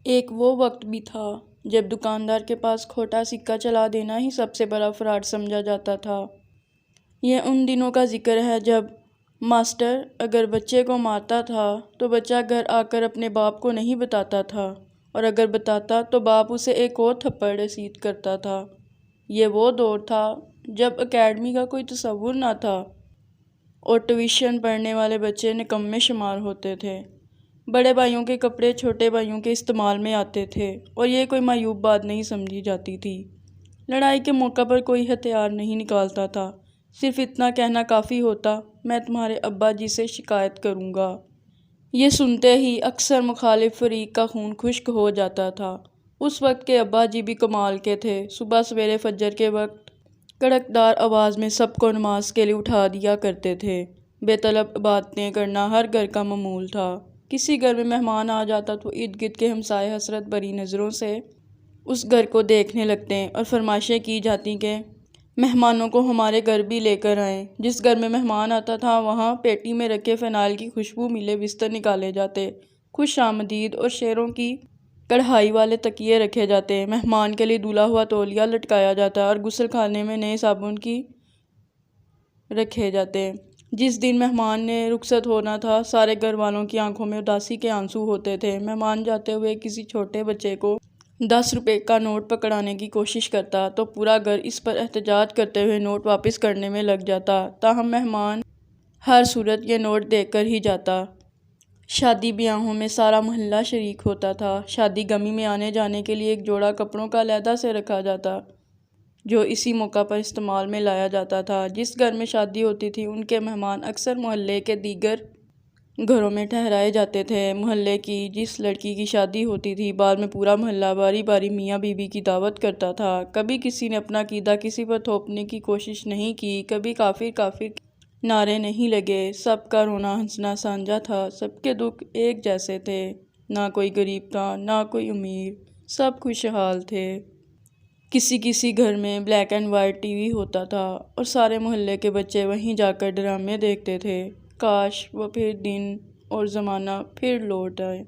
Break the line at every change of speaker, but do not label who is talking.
ایک وہ وقت بھی تھا جب دکاندار کے پاس کھوٹا سکہ چلا دینا ہی سب سے بڑا فراڈ سمجھا جاتا تھا۔ یہ ان دنوں کا ذکر ہے جب ماسٹر اگر بچے کو مارتا تھا تو بچہ گھر آ کر اپنے باپ کو نہیں بتاتا تھا، اور اگر بتاتا تو باپ اسے ایک اور تھپڑ رسید کرتا تھا۔ یہ وہ دور تھا جب اکیڈمی کا کوئی تصور نہ تھا اور ٹیوشن پڑھنے والے بچے نکمے شمار ہوتے تھے۔ بڑے بھائیوں کے کپڑے چھوٹے بھائیوں کے استعمال میں آتے تھے اور یہ کوئی معیوب بات نہیں سمجھی جاتی تھی۔ لڑائی کے موقع پر کوئی ہتھیار نہیں نکالتا تھا، صرف اتنا کہنا کافی ہوتا، میں تمہارے ابا جی سے شکایت کروں گا۔ یہ سنتے ہی اکثر مخالف فریق کا خون خشک ہو جاتا تھا۔ اس وقت کے ابا جی بھی کمال کے تھے۔ صبح سویرے فجر کے وقت کڑکدار آواز میں سب کو نماز کے لیے اٹھا دیا کرتے تھے۔ بے طلب عبادتیں کرنا ہر گھر کا معمول تھا۔ کسی گھر میں مہمان آ جاتا تو ارد گرد کے ہمسائے حسرت بھری نظروں سے اس گھر کو دیکھنے لگتے اور فرمائشیں کی جاتی کہ مہمانوں کو ہمارے گھر بھی لے کر آئیں۔ جس گھر میں مہمان آتا تھا وہاں پیٹی میں رکھے فنائل کی خوشبو ملے بستر نکالے جاتے، خوش آمدید اور شیروں کی کڑھائی والے تکیے رکھے جاتے، مہمان کے لیے دھلا ہوا تولیہ لٹکایا جاتا اور غسل خانے میں نئے صابن کی رکھے جاتے۔ جس دن مہمان نے رخصت ہونا تھا سارے گھر والوں کی آنکھوں میں اداسی کے آنسو ہوتے تھے۔ مہمان جاتے ہوئے کسی چھوٹے بچے کو 10 روپے کا نوٹ پکڑانے کی کوشش کرتا تو پورا گھر اس پر احتجاج کرتے ہوئے نوٹ واپس کرنے میں لگ جاتا، تاہم مہمان ہر صورت یہ نوٹ دے کر ہی جاتا۔ شادی بیاہوں میں سارا محلہ شریک ہوتا تھا۔ شادی غمی میں آنے جانے کے لیے ایک جوڑا کپڑوں کا علیحدہ سے رکھا جاتا جو اسی موقع پر استعمال میں لایا جاتا تھا۔ جس گھر میں شادی ہوتی تھی ان کے مہمان اکثر محلے کے دیگر گھروں میں ٹھہرائے جاتے تھے۔ محلے کی جس لڑکی کی شادی ہوتی تھی بعد میں پورا محلہ باری باری میاں بیوی کی دعوت کرتا تھا۔ کبھی کسی نے اپنا عقیدہ کسی پر تھوپنے کی کوشش نہیں کی، کبھی کافر کافر کے نعرے نہیں لگے۔ سب کا رونا ہنسنا سانجھا تھا، سب کے دکھ ایک جیسے تھے، نہ کوئی غریب تھا نہ کوئی امیر، سب خوشحال تھے۔ کسی کسی گھر میں black and white T V ہوتا تھا اور سارے محلے کے بچے وہیں جا کر ڈرامے دیکھتے تھے۔ کاش وہ پھر دن اور زمانہ پھر لوٹ آئے۔